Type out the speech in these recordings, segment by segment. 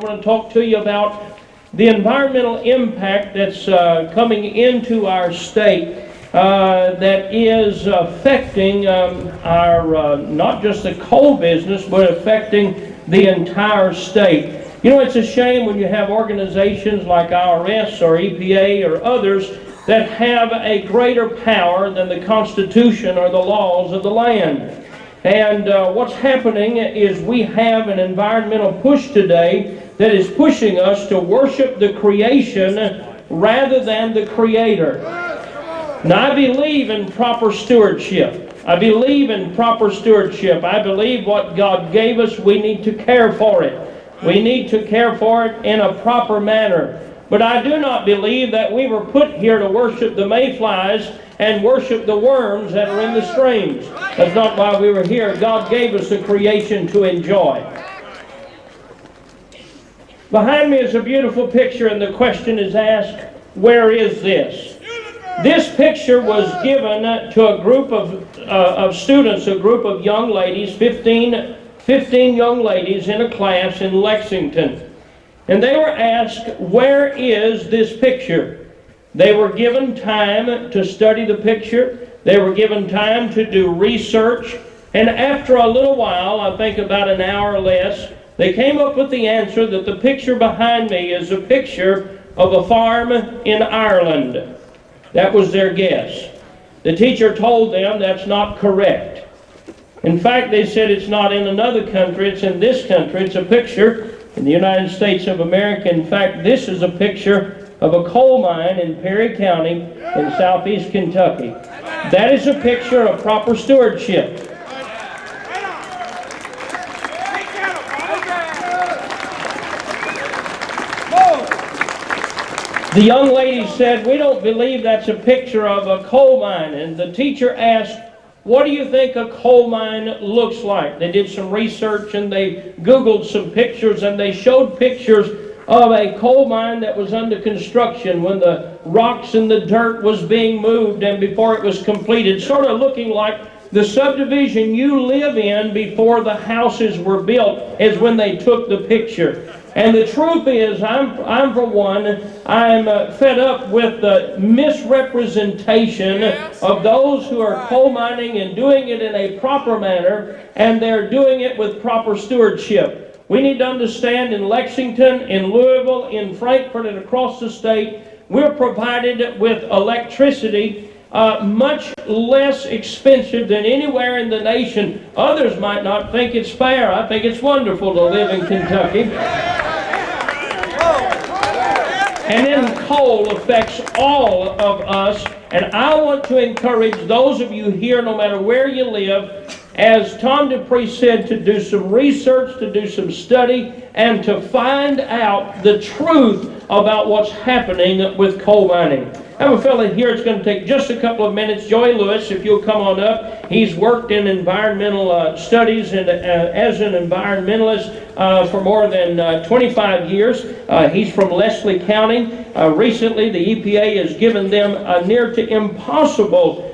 I want to talk to you about the environmental impact that's coming into our state that is affecting our not just the coal business, but affecting the entire state. You know, it's a shame when you have organizations like IRS or EPA or others that have a greater power than the Constitution or the laws of the land. And what's happening is we have an environmental push today that is pushing us to worship the creation rather than the Creator. Now, I believe in proper stewardship. I believe in proper stewardship. I believe what God gave us, we need to care for it. We need to care for it in a proper manner. But I do not believe that we were put here to worship the mayflies and worship the worms that are in the streams. That's not why we were here. God gave us the creation to enjoy. Behind me is a beautiful picture, and the question is asked, where is this? This picture was given to a group of students, a group of young ladies, 15 young ladies in a class in Lexington. And they were asked, where is this picture? They were given time to study the picture. They were given time to do research. And after a little while, I think about an hour or less, they came up with the answer that the picture behind me is a picture of a farm in Ireland. That was their guess. The teacher told them that's not correct. In fact, they said it's not in another country, it's in this country. It's a picture in the United States of America. In fact, this is a picture of a coal mine in Perry County in southeast Kentucky. That is a picture of proper stewardship. The young lady said, we don't believe that's a picture of a coal mine. And the teacher asked, what do you think a coal mine looks like? They did some research and they Googled some pictures, and they showed pictures of a coal mine that was under construction when the rocks and the dirt was being moved and before it was completed, sort of looking like the subdivision you live in before the houses were built is when they took the picture. And the truth is, I'm for one, I'm fed up with the misrepresentation of those who are coal mining and doing it in a proper manner, and they're doing it with proper stewardship. We need to understand in Lexington, in Louisville, in Frankfort, and across the state, we're provided with electricity much less expensive than anywhere in the nation. Others might not think it's fair. I think it's wonderful to live in Kentucky. And then coal affects all of us. And I want to encourage those of you here, no matter where you live, as Tom Dupree said, to do some research, to do some study, and to find out the truth about what's happening with coal mining. I have a fellow here, it's going to take just a couple of minutes. Joey Lewis, if you'll come on up. He's worked in environmental studies and as an environmentalist for more than 25 years. He's from Leslie County. Recently, the EPA has given them a near to impossible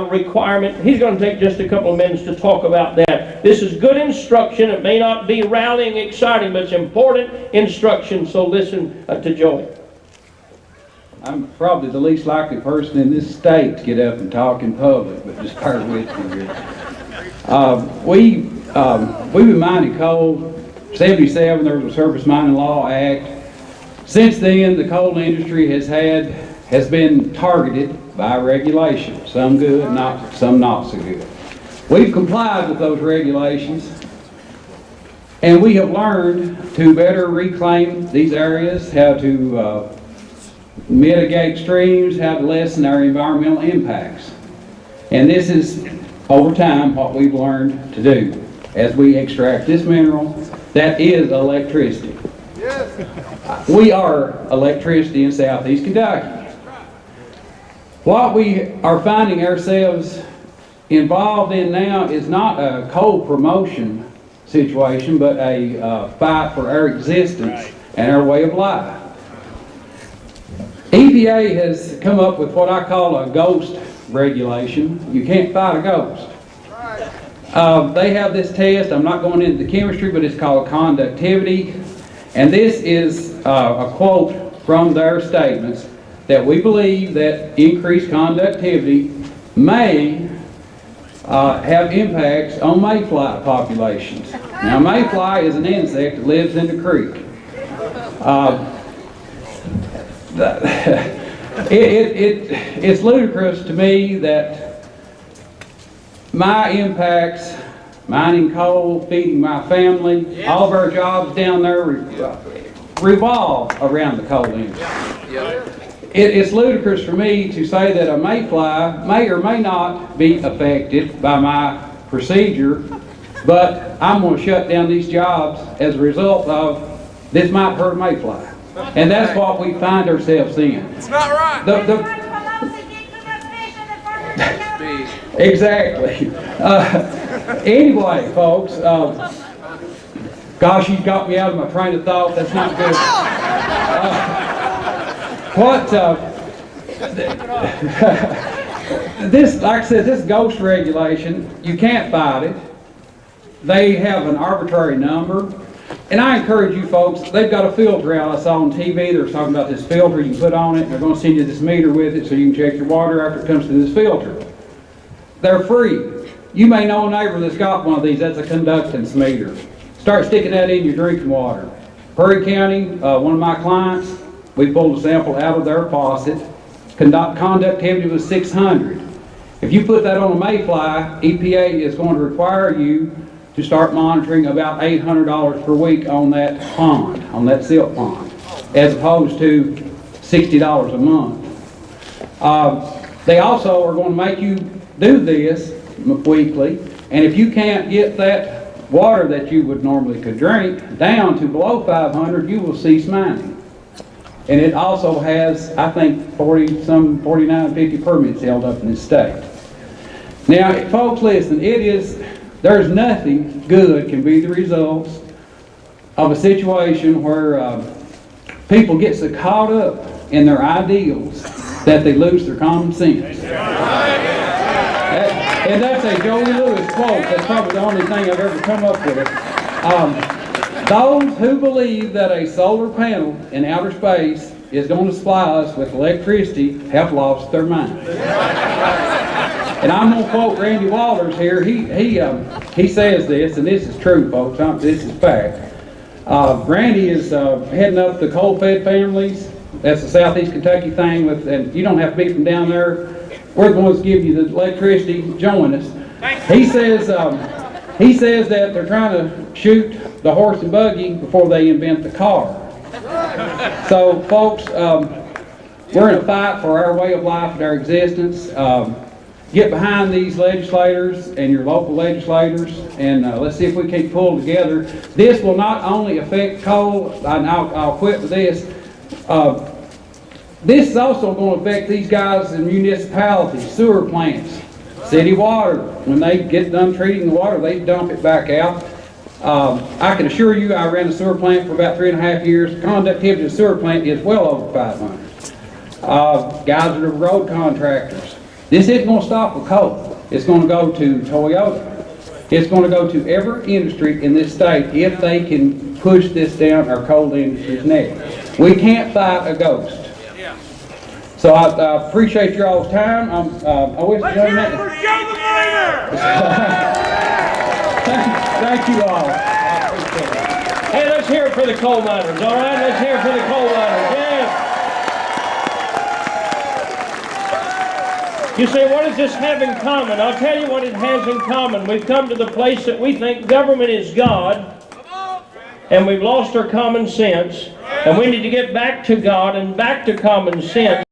requirement. He's going to take just a couple of minutes to talk about that. This is good instruction. It may not be rallying, exciting, but it's important instruction. So listen to Joey. I'm probably the least likely person in this state to get up and talk in public, but just bear with me here. We've been mining coal. 77, there was a Surface Mining Law Act. Since then, the coal industry has been targeted by regulation. Some good, some not so good. We've complied with those regulations, and we have learned to better reclaim these areas, how to mitigate streams, how to lessen our environmental impacts. And this is, over time, what we've learned to do as we extract this mineral that is electricity. Yes. We are electricity in southeast Kentucky. What we are finding ourselves involved in now is not a coal promotion situation, but a fight for our existence and our way of life. EPA has come up with what I call a ghost regulation. You can't fight a ghost. They have this test. I'm not going into the chemistry, but it's called conductivity. And this is a quote from their statements, that we believe that increased conductivity may have impacts on mayfly populations. Now, mayfly is an insect that lives in the creek. It's ludicrous to me that my impacts, mining coal, feeding my family, all of our jobs down there revolve around the coal industry. It's ludicrous for me to say that a mayfly may or may not be affected by my procedure, but I'm going to shut down these jobs as a result of this might hurt a mayfly. And that's what we find ourselves in. It's not right. Exactly. Anyway, folks, gosh, you got me out of my train of thought. That's not good. This, like I said, this ghost regulation, you can't fight it. They have an arbitrary number. And I encourage you folks, they've got a filter out. I saw on TV, they were talking about this filter you can put on it, and they're going to send you this meter with it so you can check your water after it comes through this filter. They're free. You may know a neighbor that's got one of these. That's a conductance meter. Start sticking that in your drinking water. Perry County, one of my clients, we pulled a sample out of their faucet. Conductivity was 600. If you put that on a mayfly, EPA is going to require you to start monitoring about $800 per week on that pond, on that silt pond, as opposed to $60 a month. They also are going to make you do this weekly, and if you can't get that water that you would normally could drink down to below 500, you will cease mining. And it also has, I think, 49, 50 permits held up in this state. Now, folks, listen, there's nothing good can be the results of a situation where people get so caught up in their ideals that they lose their common sense. And that's a Joey Lewis quote. That's probably the only thing I've ever come up with. Those who believe that a solar panel in outer space is going to supply us with electricity have lost their mind. And I'm going to quote Randy Walters here. He says this, and this is true, folks. This is fact. Randy is heading up the coal-fed families. That's the Southeast Kentucky thing, and you don't have to be from down there. We're the ones that give you the electricity. Join us. He says that they're trying to shoot the horse and buggy before they invent the car. So, folks, we're in a fight for our way of life and our existence. Get behind these legislators and your local legislators, and let's see if we can pull together. This will not only affect coal, and I'll quit with this. This is also going to affect these guys in municipalities, sewer plants, city water. When they get done treating the water, they dump it back out. I can assure you, I ran a sewer plant for about 3.5 years. Conductivity of the sewer plant is well over 500. Guys that are road contractors. This isn't going to stop with coal. It's going to go to Toyota. It's going to go to every industry in this state if they can push this down our coal industry's neck. We can't fight a ghost. So I appreciate your all's time. I wish the young man. Thank you all. Hey, let's hear it for the coal miners, all right? Let's hear it for the coal miners, yes. You say, what does this have in common? I'll tell you what it has in common. We've come to the place that we think government is God, and we've lost our common sense, and we need to get back to God and back to common sense.